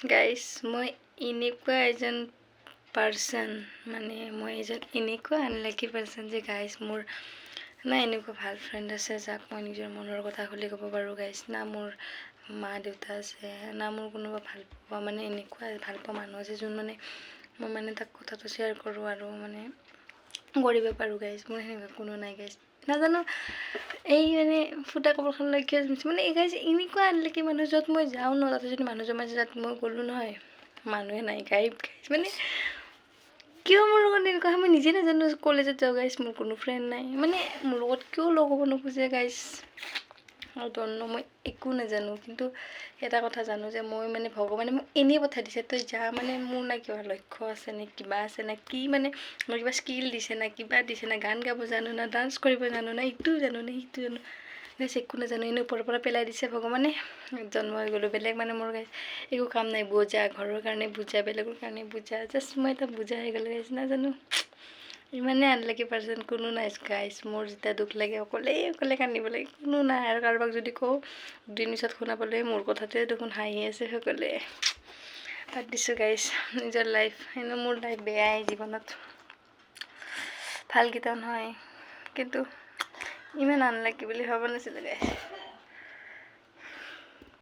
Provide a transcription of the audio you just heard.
Guys মই এনেকুৱা এজন পাৰ্চন মানে মই এজন এনেকুৱা আনলাকি পাৰ্চন যে গাইজ মোৰ না এনেকুৱা ভাল ফ্ৰেণ্ড আছে যাক মই নিজৰ মনৰ কথা খুলি ক'ব পাৰোঁ গাইজ, না মোৰ মা দেউতা আছে, না মোৰ কোনোবা ভাল পোৱা মানে এনেকুৱা ভাল পোৱা মানুহ আছে যোন মানে মই মানে তাক কথাটো শ্বেয়াৰ কৰোঁ আৰু মানে কৰিব পাৰোঁ গাইজ। মোৰ সেনেকুৱা কোনো নাই গাইজ, নাজানো এই মানে ফুটা কাপোৰখন লৈ কিয় মানে এই গাইজ এনেকুৱা আনলাকি মানুহ য'ত মই যাওঁ ন তাতে যদি মানুহ জমা আছে তাত মই গ'লোঁ নহয় মানুহে নাই গাইজ মানে কিয় মোৰ লগত এনেকুৱা মই নিজে নাজানো। কলেজত যাওঁ গাইজ মোৰ কোনো ফ্ৰেণ্ড নাই, মানে মোৰ লগত কিয় লগ হ'ব নোখোজে গাইজ ন মই একো নাজানো। কিন্তু এটা কথা জানো যে মই মানে ভগৱানে মোক এনেই পঠাই দিছে, তই যা মানে মোৰ না কিবা লক্ষ্য আছে নে কিবা আছে না কি মানে মোৰ কিবা স্কিল দিছে না কিবা দিছে না গান গাব জানো না ডান্স কৰিব জানো না ইটো জানো নে সিটো জানো গাইজ একো নাজানো। এনেই ওপৰৰ পৰা পেলাই দিছে ভগৱানে, জন্ম হৈ গ'লোঁ। বেলেগ মানে মোৰ গাইজ একো কাম নাই, বুজা ঘৰৰ কাৰণে বুজা বেলেগৰ কাৰণে বুজা, জাষ্ট মই এটা বুজা হৈ গ'লোঁ গাইজ। নাজানো ইমানে আনলাকি পাৰ্চন কোনো নাই গাইজ। মোৰ যেতিয়া দুখ লাগে অকলে অকলে কান্দিব লাগে, কোনো নাই। আৰু কাৰোবাক যদি কওঁ দুদিন পিছত শুনা পালে মোৰ কথাটোৱে দেখোন হাঁহি আছে সকলোৱে। বাদ দিছোঁ গাইজ নিজৰ লাইফ, এনেও মোৰ লাইফ বেয়াই জীৱনত, ভালকেইটাও নহয়, কিন্তু ইমান আনলাকি বুলি ভাবা নাছিলোঁ গাইজ।